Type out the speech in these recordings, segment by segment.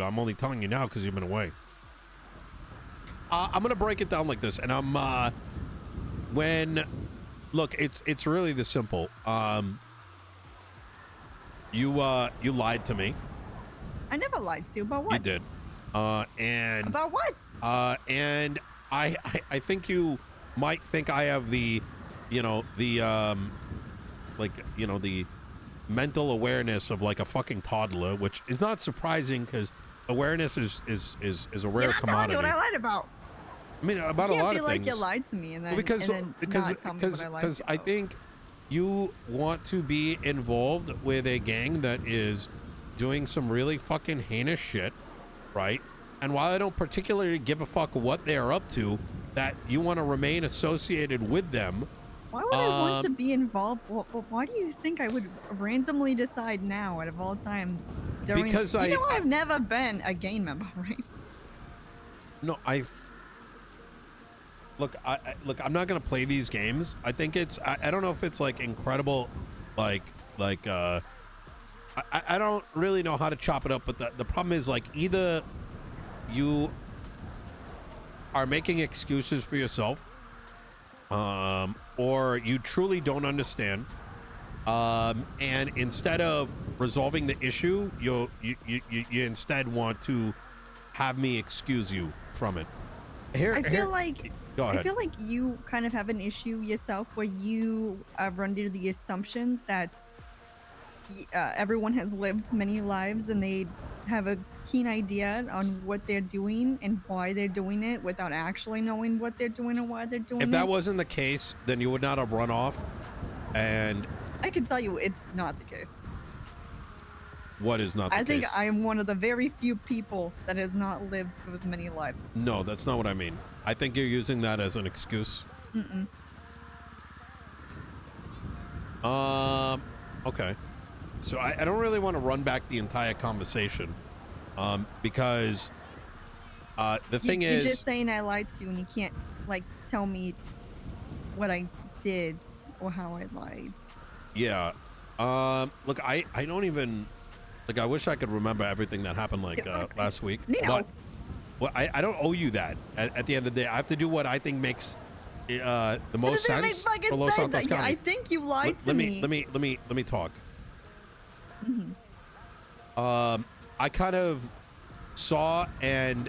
I'm only telling you now because you've been away. I'm gonna break it down like this, and look, it's really this simple. You lied to me. I never lied to you. About what? You did. And about what? And I think you might think I have the, the mental awareness of like a fucking toddler, which is not surprising because awareness is a rare commodity. You're not telling me what I lied about. I mean, about a lot of things. You can't be like you lied to me and then because not tell me what I lied because I think you want to be involved with a gang that is doing some really fucking heinous shit, right? And while I don't particularly give a fuck what they are up to, that you want to remain associated with them. Why would I want to be involved? Why do you think I would randomly decide now out of all times? Because I've never been a gang member, right? No, Look, I'm not gonna play these games. I think I don't know if it's like incredible, I don't really know how to chop it up, but the problem is like either you are making excuses for yourself, or you truly don't understand, and instead of resolving the issue, you instead want to have me excuse you from it. I feel like you kind of have an issue yourself where you run into the assumption that everyone has lived many lives and they have a keen idea on what they're doing and why they're doing it without actually knowing what they're doing and why they're doing it. If that wasn't the case, then you would not have run off. And I can tell you it's not the case. What is not the case? I think I am one of the very few people that has not lived those many lives. No, that's not what I mean. I think you're using that as an excuse. Okay. So I don't really want to run back the entire conversation, because the thing is, you're just saying I lied to you, and you can't like tell me what I did or how I lied. Yeah. Look, I don't even. Like, I wish I could remember everything that happened last week. Nino. But well, I don't owe you that. At the end of the day, I have to do what I think makes the most sense for Los Santos County. I think you lied to me. Let me talk. I kind of saw and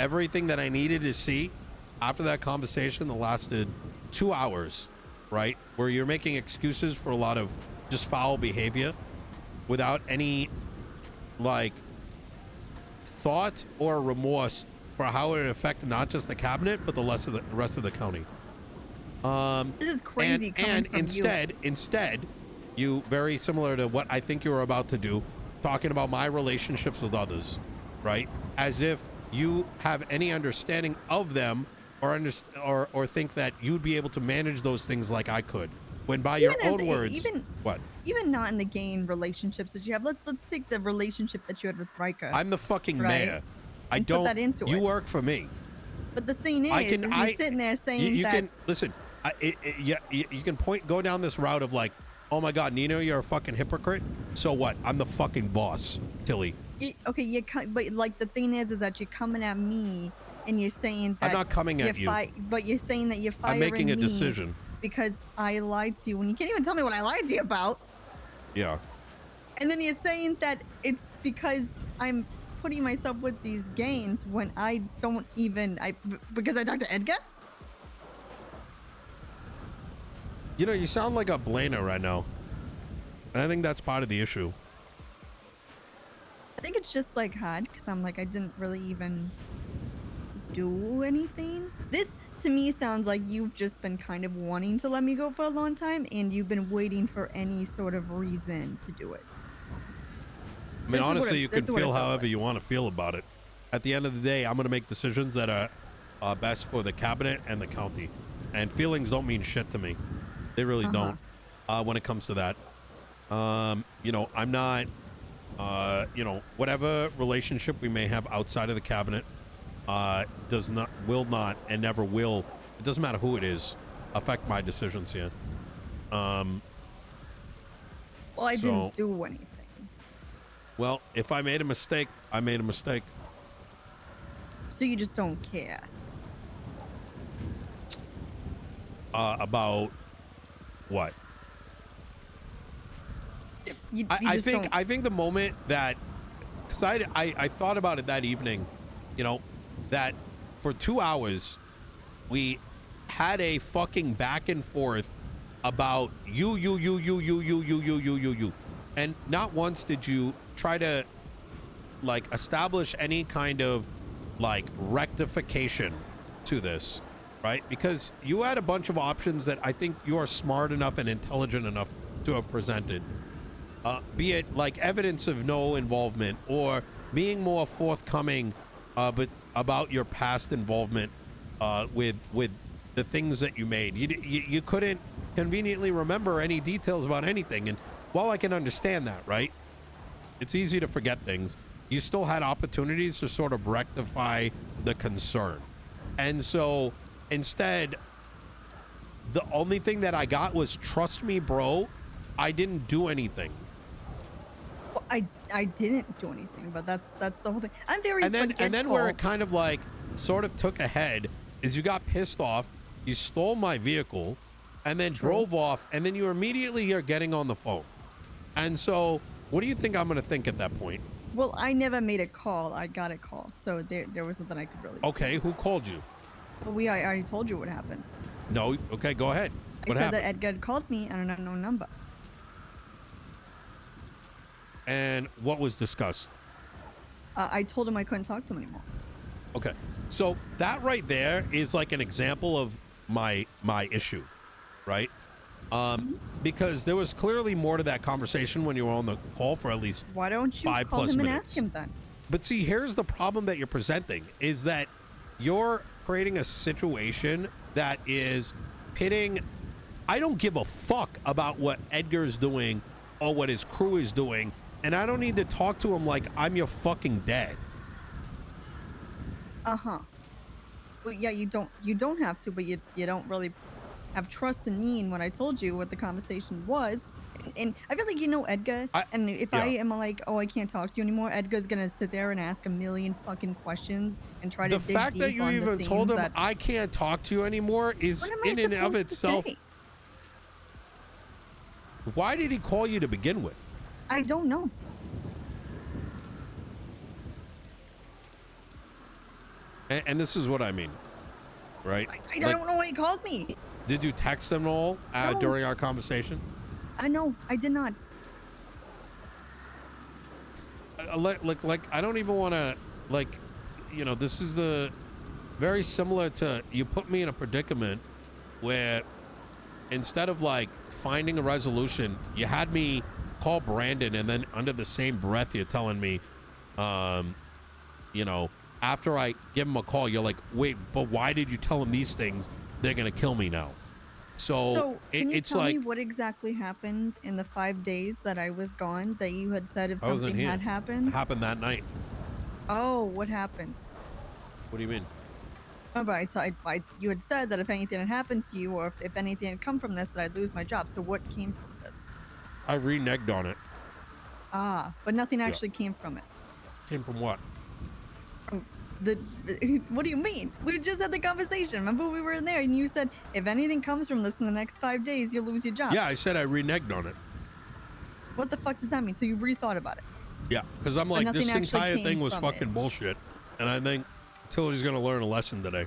everything that I needed to see after that conversation that lasted 2 hours, right? Where you're making excuses for a lot of just foul behavior without any like thought or remorse for how it would affect not just the cabinet but the rest of the county. This is crazy. And instead, you very similar to what I think you were about to do, talking about my relationships with others, right? As if you have any understanding of them or think that you'd be able to manage those things like I could. When by your own words, what? Even not in the game relationships that you have. Let's take the relationship that you had with Rika. I'm the fucking mayor. I and don't. Put that into you it. work for me. But the thing is, you're sitting there saying you that. Can listen. You can go down this route of like, oh my God, Nino, you're a fucking hypocrite. So what? I'm the fucking boss, Tilly. Okay, but like the thing is that you're coming at me and you're saying that I'm not coming at you. But you're saying that you're firing me. I'm making a decision. Because I lied to you, and you can't even tell me what I lied to you about. Yeah. And then you're saying that it's because I'm putting myself with these gains when I don't even, because I talked to Edgar? You know, you sound like a blainer right now. And I think that's part of the issue. I think it's just like hard, because I'm like, I didn't really even do anything. This to me sounds like you've just been kind of wanting to let me go for a long time, and you've been waiting for any sort of reason to do it. I mean, honestly, you can feel however you want to feel about it. At the end of the day, I'm going to make decisions that are best for the cabinet and the county. And feelings don't mean shit to me. They really don't when it comes to that. You know, I'm not, you know, whatever relationship we may have outside of the cabinet, will not, and never will, it doesn't matter who it is, affect my decisions here. Well, I didn't do anything. Well, if I made a mistake, I made a mistake. So you just don't care? About what? I think the moment that, because I thought about it that evening, you know, that for 2 hours we had a fucking back and forth about you, and not once did you try to like establish any kind of like rectification to this, right? Because you had a bunch of options that I think you are smart enough and intelligent enough to have presented, be it like evidence of no involvement or being more forthcoming but about your past involvement with the things that you made. You couldn't conveniently remember any details about anything, and while I can understand that, right, it's easy to forget things, you still had opportunities to sort of rectify the concern. And so instead, the only thing that I got was, trust me, bro, I didn't do anything. Well, I didn't do anything, but that's the whole thing. I'm very forgetful. And then where it kind of like sort of took a head is you got pissed off, you stole my vehicle, and then drove off, and then you immediately are getting on the phone. And so what do you think I'm going to think at that point? Well, I never made a call. I got a call, so there was nothing I could really do. Okay, who called you? Well, I already told you what happened. No, okay, go ahead. What happened? I said that Edgar called me on an unknown number. And what was discussed? I told him I couldn't talk to him anymore. Okay, so that right there is like an example of my issue, right? Because there was clearly more to that conversation when you were on the call for at least 5+ minutes. Why don't you call him and ask him then? But see, here's the problem that you're presenting, is that you're creating a situation that is pitting. I don't give a fuck about what Edgar's doing or what his crew is doing, and I don't need to talk to him like I'm your fucking dad. Uh-huh. Well, yeah, you don't have to, but you don't really have trust in me and what I told you what the conversation was. And I feel like, you know, Edgar, and if I am like, oh, I can't talk to you anymore, Edgar's gonna sit there and ask a million fucking questions and try to dig deep. The fact that you even told him I can't talk to you anymore is in and of itself. Why did he call you to begin with? I don't know. And this is what I mean, right? I don't know why he called me. Did you text him at all during our conversation? No, I did not. Like I don't even want to, like, you know, this is the very similar to, you put me in a predicament where instead of like finding a resolution, you had me call Brandon, and then under the same breath you're telling me, you know, after I give him a call, you're like, wait, but why did you tell him these things? They're gonna kill me now. So can you it's tell like, me what exactly happened in the 5 days that I was gone, that you had said if something had happened? It happened that night. Oh, what happened? What do you mean? Oh, but you had said that if anything had happened to you, or if anything had come from this, that I'd lose my job. So what came from this? I reneged on it. Ah, but nothing actually came from it. Came from what? What do you mean? We just had the conversation. Remember, we were in there and you said if anything comes from this in the next 5 days, you'll lose your job. Yeah, I said I reneged on it. What the fuck does that mean? So you rethought about it? Yeah, because I'm like, this entire thing was fucking bullshit, and I think Tilly's gonna learn a lesson today.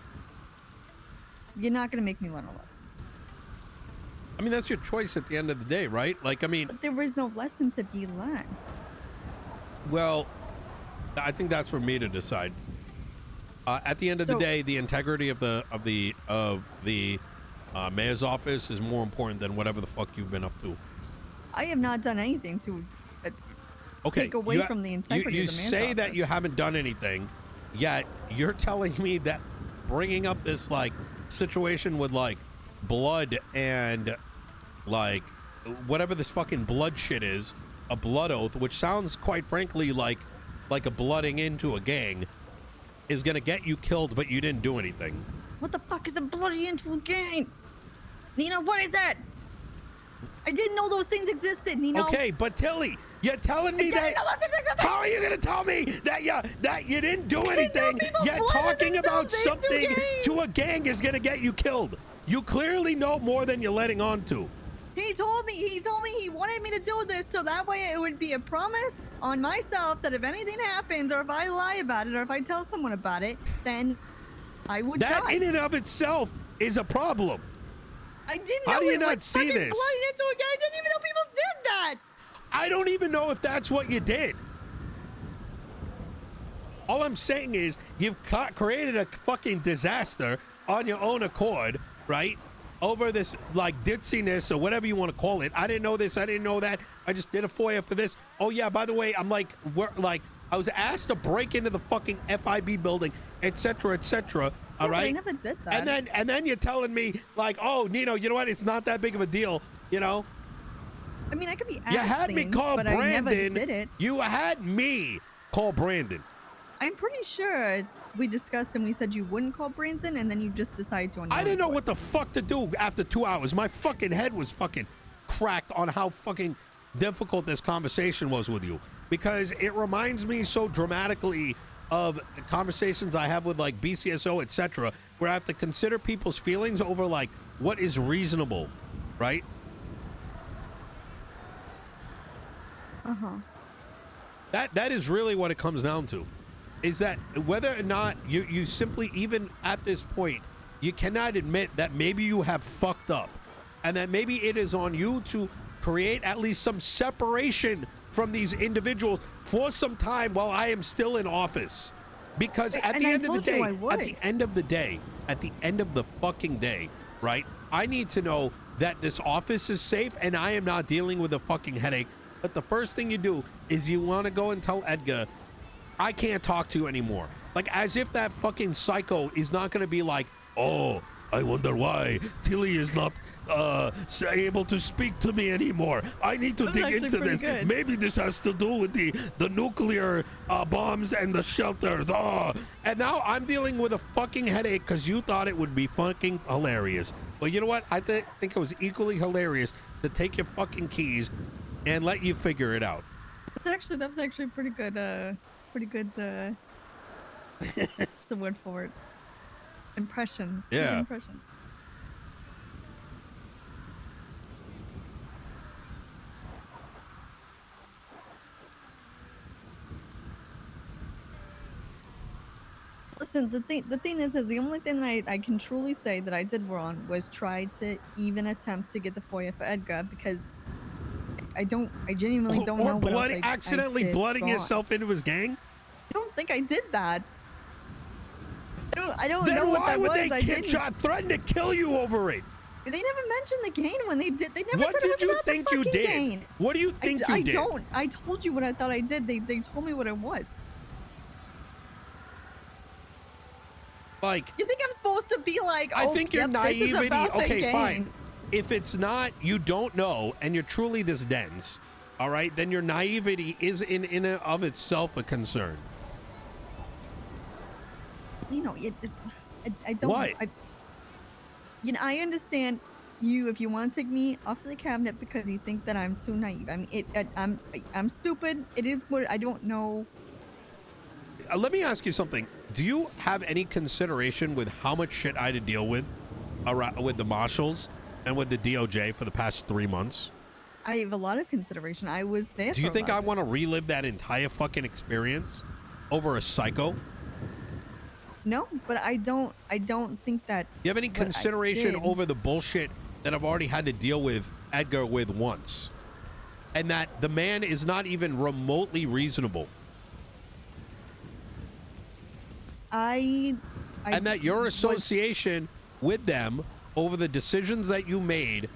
You're not gonna make me learn a lesson. I mean, that's your choice at the end of the day, right? Like, I mean, but there was no lesson to be learned. Well, I think that's for me to decide. At the end of the day, the integrity of the mayor's office is more important than whatever the fuck you've been up to. I have not done anything to take away from the integrity of the mayor's office. You say that you haven't done anything, yet you're telling me that bringing up this like situation with like blood and like whatever this fucking blood shit is, a blood oath, which sounds quite frankly like a blooding into a gang, is gonna get you killed, but you didn't do anything. What the fuck is a bloody into a gang? Nino, what is that? I didn't know those things existed, Nino. Okay, but Tilly, You're telling me that? How are you gonna tell me that you didn't do anything? Yet talking about something to a gang is gonna get you killed. You clearly know more than you're letting on to. He told me he wanted me to do this so that way it would be a promise on myself that if anything happens or if I lie about it or if I tell someone about it, then I would die. That in and of itself is a problem. I didn't know. How do you not see this? I didn't even know people did that. I don't even know if that's what you did. All I'm saying is you've created a fucking disaster on your own accord, right? Over this like ditziness or whatever you want to call it. I didn't know this. I didn't know that. I just did a FOIA for this. Oh yeah, by the way, I'm like, I was asked to break into the fucking FIB building, etc., etc. All right. I never did that. And then you're telling me like, oh, Nino, you know what? It's not that big of a deal, you know. I mean, I could be. You had me call Brandon. I never did it. You had me call Brandon. I'm pretty sure we discussed and we said you wouldn't call Brandon, and then you just decided to. I didn't know what the fuck to do after 2 hours. My fucking head was fucking cracked on how fucking difficult this conversation was with you, because it reminds me so dramatically of the conversations I have with like BCSO, etc., where I have to consider people's feelings over like what is reasonable, right? That is really what it comes down to, is that whether or not you simply, even at this point, you cannot admit that maybe you have fucked up and that maybe it is on you to create at least some separation from these individuals for some time while I am still in office. Because at the end of the day, at the end of the fucking day, right, I need to know that this office is safe and I am not dealing with a fucking headache. But the first thing you do is you want to go and tell Edgar, I can't talk to you anymore. Like, as if that fucking psycho is not going to be like, oh, I wonder why Tilly is not able to speak to me anymore. I need to dig into this. Good. Maybe this has to do with the nuclear bombs and the shelters. Oh. And now I'm dealing with a fucking headache because you thought it would be fucking hilarious. Well, you know what? I think it was equally hilarious to take your fucking keys and let you figure it out. That was actually pretty good. What's the word for it? Impressions. Yeah. Impressions. Listen, the thing is the only thing that I can truly say that I did wrong was try to even attempt to get the FOIA for Edgar, because I genuinely don't know what else accidentally blooding yourself into his gang? I don't think I did that. I don't then know what that was. Then why would they threaten to kill you over it? They never mentioned the gain when they did. They never what said did it was you think you did? Gain. What do you think you did? I told you what I thought I did. They told me what it was. Like, you think I'm supposed to be like, oh, I think your naivety. Okay, fine. Gain. If it's not, you don't know, and you're truly this dense, all right, then your naivety is in and of itself a concern. You know, I don't. What? I understand you if you want to take me off the cabinet because you think that I'm too naive. I mean, I'm stupid. It is what I don't know. Let me ask you something. Do you have any consideration with how much shit I had to deal with the marshals and with the DOJ for the past 3 months? I have a lot of consideration. I was there. Do you think I want to relive that entire fucking experience over a psycho? No, but I don't think that. You have any consideration over the bullshit that I've already had to deal with Edgar with once, and that the man is not even remotely reasonable? And that your association with them over the decisions that you made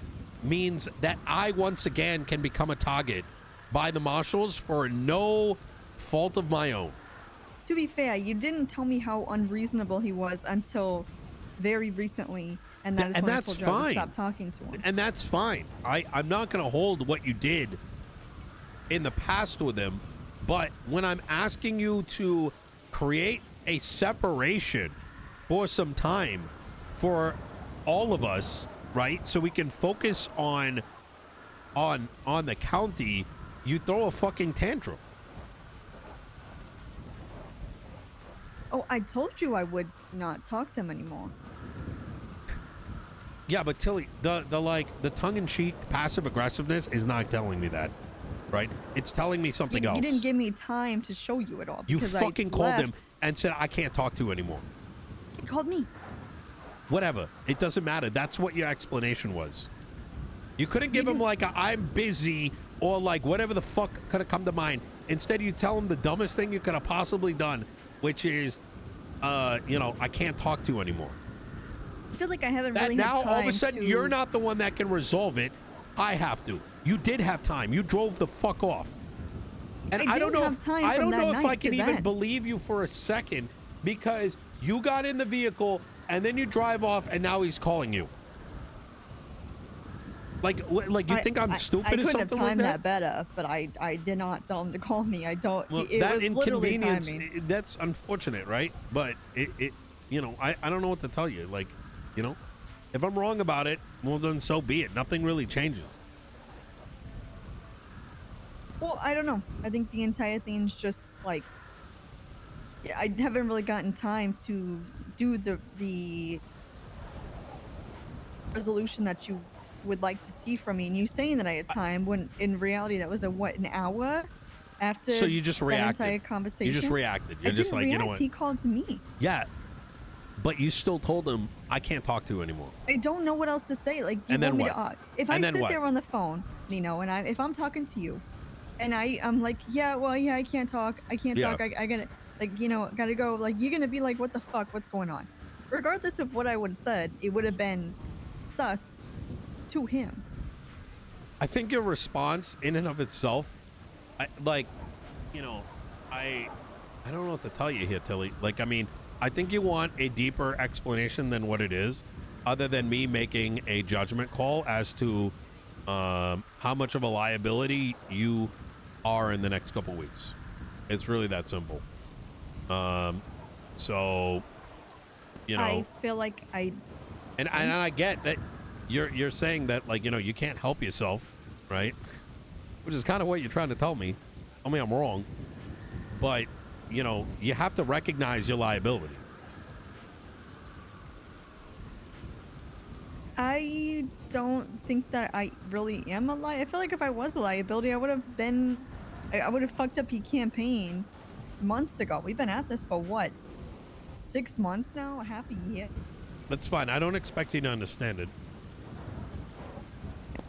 means that I once again can become a target by the marshals for no fault of my own. To be fair, you didn't tell me how unreasonable he was until very recently, and that is when I told you I would stop talking to him. And that's fine. I'm not going to hold what you did in the past with him, but when I'm asking you to create a separation for some time for all of us, right, so we can focus on the county you throw a fucking tantrum. Oh, I told you I would not talk to him anymore. Yeah, but Tilly, the tongue-in-cheek passive aggressiveness is not telling me that, right? It's telling me something else. You didn't give me time to show you it all. You fucking called him and said, I can't talk to you anymore. He called me. Whatever. It doesn't matter. That's what your explanation was. You couldn't give him like a I'm busy or like whatever the fuck could have come to mind. Instead, you tell him the dumbest thing you could have possibly done, which is, you know, I can't talk to you anymore. I feel like I haven't really had time now all of a sudden you're not the one that can resolve it. I have to. You did have time. You drove the fuck off. And I don't know if I can even believe you for a second, because you got in the vehicle and then you drive off and now he's calling you. Like you think I'm stupid or something like that? I couldn't have timed that better, but I did not tell him to call me. I don't. Well, it that was inconvenience, that's unfortunate, right? But it you know, I don't know what to tell you. Like, you know, if I'm wrong about it, well then so be it. Nothing really changes. Well, I don't know. I think the entire thing's just like, I haven't really gotten time to do the resolution that you would like to see from me. And you saying that I had time when in reality that was an hour after. So you just reacted. That entire conversation. You just reacted. You're just like, you know what? He called to me. Yeah. But you still told him, I can't talk to you anymore. I don't know what else to say. Like, you want me to, if I sit there on the phone, Nino, and if I'm talking to you, and I'm like, yeah, I can't talk. I can't talk. I gotta, like, you know, gotta go. Like, you're gonna be like, what the fuck? What's going on? Regardless of what I would have said, it would have been sus to him. I think your response in and of itself, I don't know what to tell you here, Tilly. Like, I mean, I think you want a deeper explanation than what it is, other than me making a judgment call as to how much of a liability you are in the next couple weeks. It's really that simple. So, you know, I feel like and I get that you're saying that, like, you know, you can't help yourself, right? Which is kind of what you're trying to tell me. I mean, I'm wrong, but you know, you have to recognize your liability. I don't think that I really am a liability. I feel like if I was a liability, I would have fucked up your campaign months ago. We've been at this for what, 6 months now? Half a year? That's fine. I don't expect you to understand it.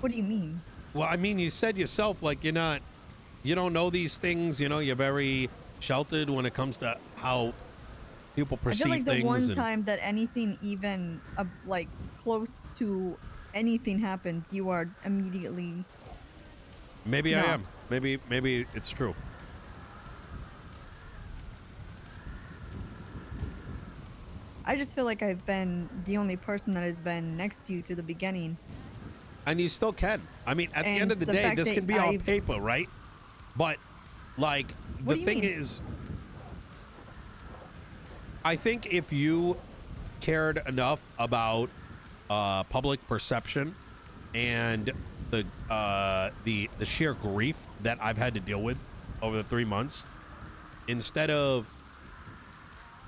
What do you mean? Well, I mean, you said yourself, like, you don't know these things, you know, you're very sheltered when it comes to how people perceive things. I feel like the one time that anything even like close to anything happened, you are immediately. Maybe I am. Maybe it's true. I just feel like I've been the only person that has been next to you through the beginning. And you still can. I mean, at the end of the day, this can be on paper, right? But, like, the thing is, I think if you cared enough about public perception and the sheer grief that I've had to deal with over the 3 months, instead of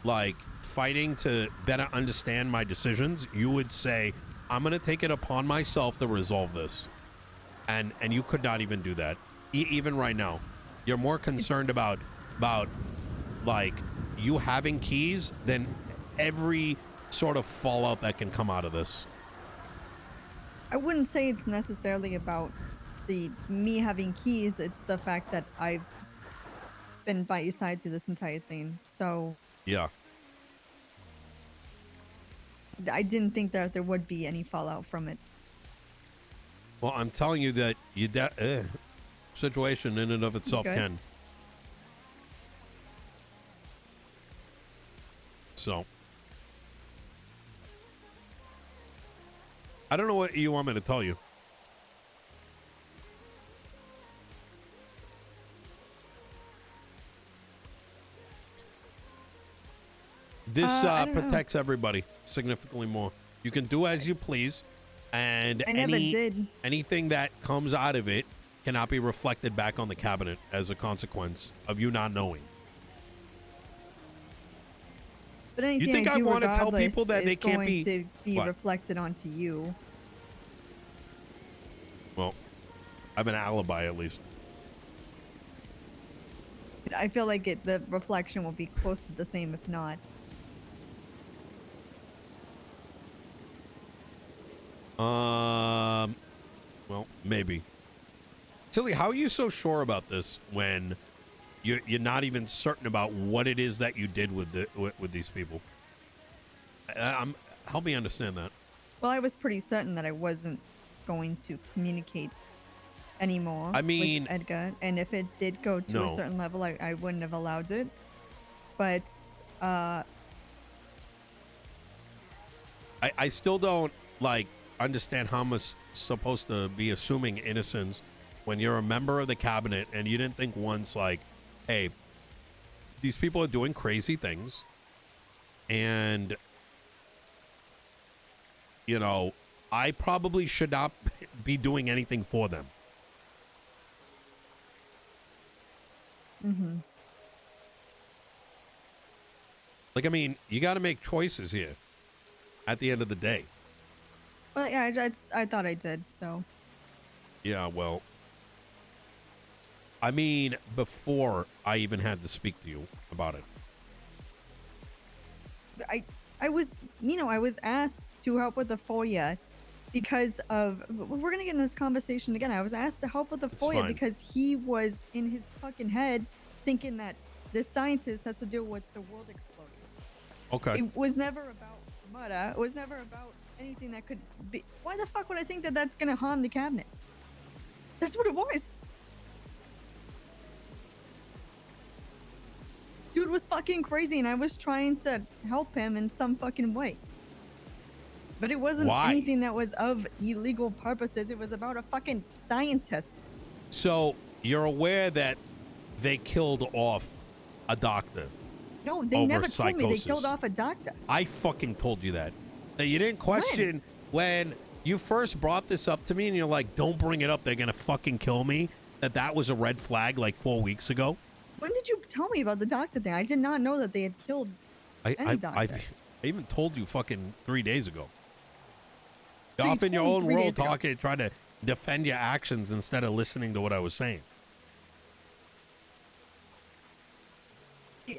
like fighting to better understand my decisions, you would say, I'm going to take it upon myself to resolve this. And you could not even do that. Even right now, you're more concerned about like you having keys than every sort of fallout that can come out of this. I wouldn't say it's necessarily about me having keys. It's the fact that I've been by your side through this entire thing. So yeah, I didn't think that there would be any fallout from it. Well, I'm telling you that situation in and of itself can. So I don't know what you want me to tell you. This protects everybody significantly more. You can do as you please, and anything that comes out of it cannot be reflected back on the cabinet as a consequence of you not knowing. But anything you think I want to tell people that they can't to be reflected onto you? Well, I have an alibi at least. I feel like the reflection will be close to the same, if not. Well, maybe. Tilly, how are you so sure about this when you're not even certain about what it is that you did with these people? Help me understand that. Well, I was pretty certain that I wasn't going to communicate anymore. I mean, with Edgar, and if it did go to a certain level, I wouldn't have allowed it. But I still don't understand how I'm supposed to be assuming innocence when you're a member of the cabinet and you didn't think once hey, these people are doing crazy things, and I probably should not be doing anything for them. Mm-hmm. I mean, you got to make choices here at the end of the day. Well, yeah, I thought I did, so. Yeah, well, I mean, before I even had to speak to you about it. I was, I was asked to help with the FOIA because of, we're going to get in this conversation again. I was asked to help with the FOIA because he was in his fucking head thinking that this scientist has to deal with the world exploding. Okay. It was never about murder. It was never about anything that could be. Why the fuck would I think that that's going to harm the cabinet? That's what it was. Dude was fucking crazy, and I was trying to help him in some fucking way. But it wasn't anything that was of illegal purposes. It was about a fucking scientist. So you're aware that they killed off a doctor? No, they never told me they killed off a doctor. I fucking told you that. That you didn't question when you first brought this up to me, and you're like, don't bring it up. They're going to fucking kill me. That was a red flag 4 weeks ago. When did you tell me about the doctor thing? I did not know that they had killed any doctor. I even told you fucking 3 days ago. You're off in your own world talking, trying to defend your actions instead of listening to what I was saying.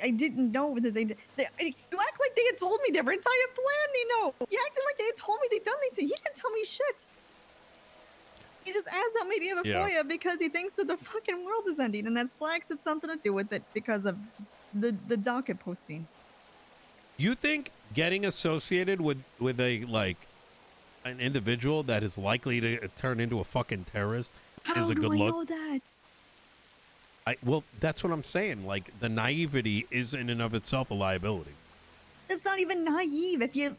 I didn't know that they did. You act like they had told me their entire plan, Nino. You acted like they had told me they'd done anything. He didn't tell me shit. He just asked me to have a FOIA because he thinks that the fucking world is ending, and that Slacks had something to do with it because of the docket posting. You think getting associated with an individual that is likely to turn into a fucking terrorist is a good look? How do I know that? Well, that's what I'm saying. The naivety is in and of itself a liability. It's not even naive. If you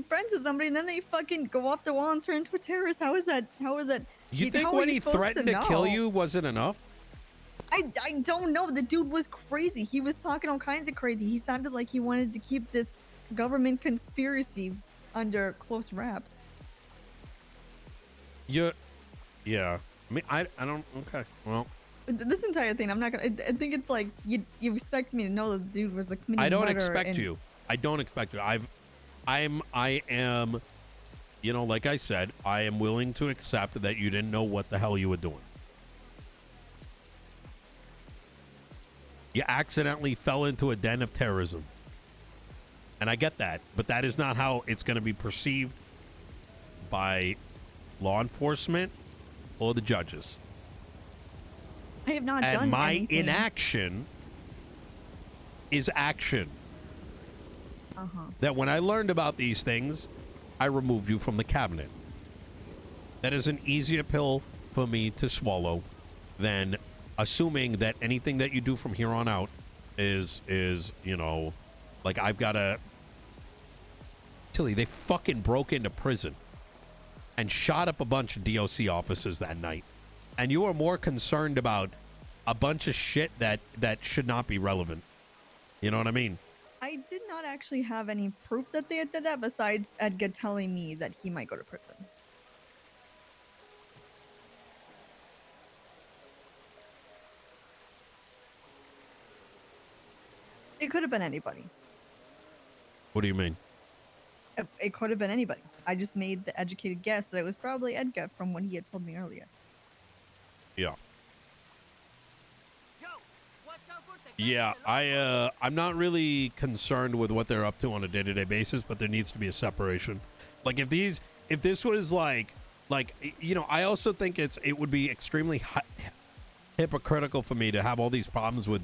friends with somebody and then they fucking go off the wall and turn into a terrorist, how is that? You think when he threatened to kill you wasn't enough? I don't know. The dude was crazy. He was talking all kinds of crazy. He sounded like he wanted to keep this government conspiracy under close wraps. Yeah. I mean, I don't. Okay. Well. This entire thing, I'm not gonna. I think it's like you expect me to know that the dude was committing murder. I don't expect you. I don't expect you. I am. Like I said, I am willing to accept that you didn't know what the hell you were doing. You accidentally fell into a den of terrorism. And I get that, but that is not how it's going to be perceived by law enforcement or the judges. I have not done anything. And my inaction is action. That when I learned about these things, I removed you from the cabinet. That is an easier pill for me to swallow than assuming that anything that you do from here on out is I've got to... Tilly, they fucking broke into prison and shot up a bunch of DOC officers that night. And you are more concerned about a bunch of shit that should not be relevant. You know what I mean? I did not actually have any proof that they had did that besides Edgar telling me that he might go to prison. It could have been anybody. What do you mean? It could have been anybody. I just made the educated guess that it was probably Edgar from what he had told me earlier. Yeah. Yeah, I'm not really concerned with what they're up to on a day-to-day basis, but there needs to be a separation. Like if this was like, you know, I also think it would be extremely hypocritical for me to have all these problems with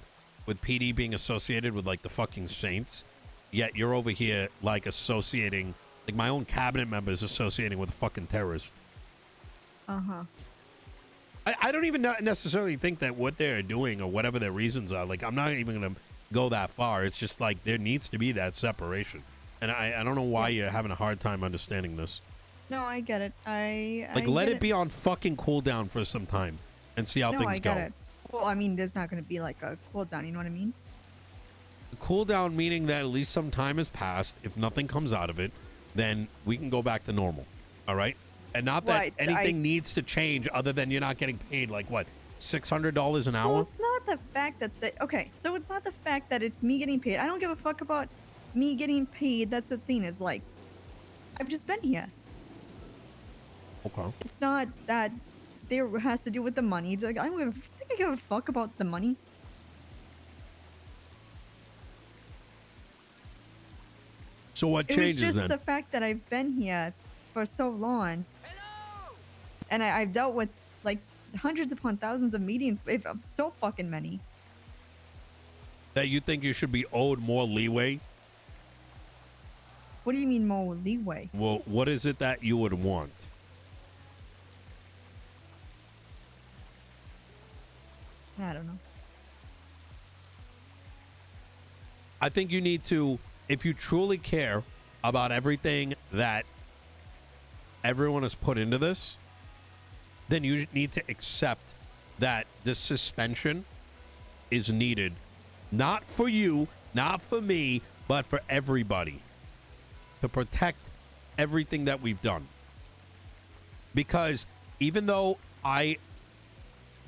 PD being associated with like the fucking Saints, yet you're over here like associating, like my own cabinet members associating with a fucking terrorist. Uh-huh. I don't even necessarily think that what they're doing or whatever their reasons are, like I'm not even going to go that far. It's just like there needs to be that separation. And I don't know why you're having a hard time understanding this. No, I get it. Let it be on fucking cooldown for some time and see how things go. I get it. Well, I mean, there's not going to be like a cooldown, you know what I mean? The cooldown meaning that at least some time has passed. If nothing comes out of it, then we can go back to normal. All right? And not that anything needs to change other than you're not getting paid like what, $600 an hour? Well, it's not the fact that so it's not the fact that it's me getting paid. I don't give a fuck about me getting paid. That's the thing, is like I've just been here. Okay. It's not that there has to do with the money. It's like I don't think I give a fuck about the money. So what changes then? It's just the fact that I've been here for so long. And I've dealt with like hundreds upon thousands of meetings, so fucking many. That you think you should be owed more leeway? What do you mean more leeway? Well, what is it that you would want? I don't know. I think you need to, if you truly care about everything that everyone has put into this, then you need to accept that this suspension is needed, not for you, not for me, but for everybody, to protect everything that we've done. Because even though I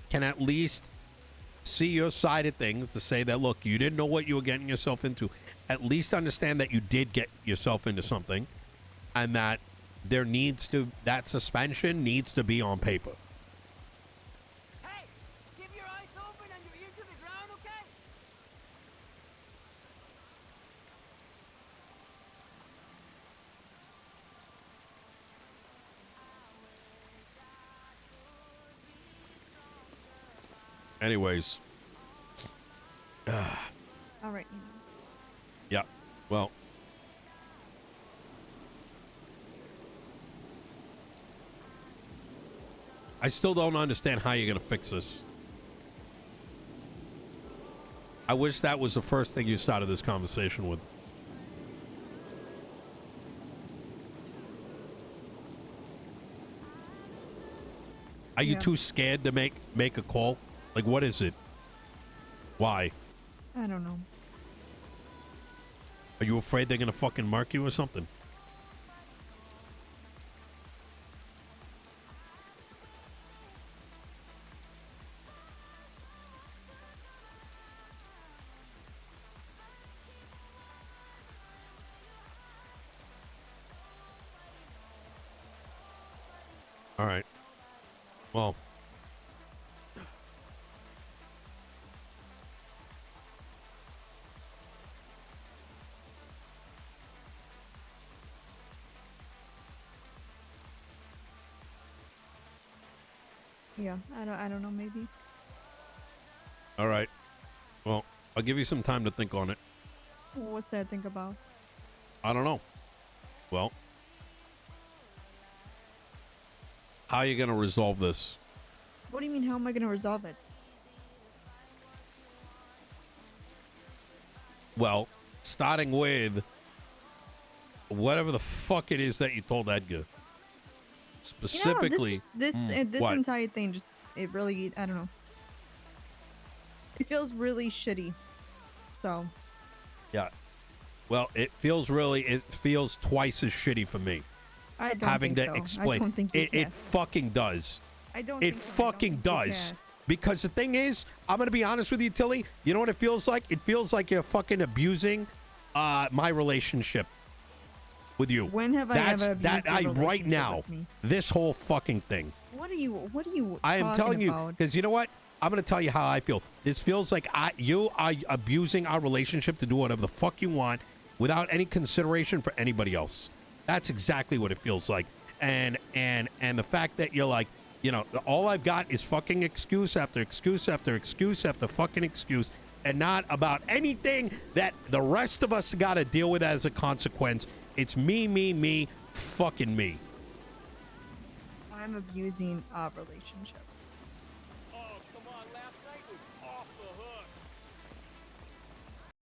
can at least see your side of things, to say that, look, you didn't know what you were getting yourself into, at least understand that you did get yourself into something, and that that suspension needs to be on paper. Hey, keep your eyes open and your ear to the ground, okay? Anyways. All right, Nino. Yeah. Well. I still don't understand how you're going to fix this. I wish that was the first thing you started this conversation with. Are you too scared to make a call? Like, what is it? Why? I don't know. Are you afraid they're going to fucking mark you or something? All right. Well. Yeah, I don't know, maybe. All right. Well, I'll give you some time to think on it. What's there to think about? I don't know. Well, how are you going to resolve this? What do you mean, how am I going to resolve it? Well, starting with whatever the fuck it is that you told Edgar. Specifically, this entire thing just, it really, I don't know. It feels really shitty. So. Yeah. Well, it feels twice as shitty for me. I don't having think to so. explain. I don't think it fucking does. I don't. It fucking does. Because the thing is, I'm gonna be honest with you, Tilly. You know what it feels like? It feels like you're fucking abusing my relationship with you. When have I ever abused your relationship right now, with me? this whole fucking thing. What are you I am telling you, about? because you know what? I'm gonna tell you how I feel. This feels like you are abusing our relationship to do whatever the fuck you want without any consideration for anybody else. That's exactly what it feels like. And the fact that you're like, you know, all I've got is fucking excuse after excuse after excuse after fucking excuse, and not about anything that the rest of us got to deal with as a consequence. It's me, fucking me. I'm abusing our relationship.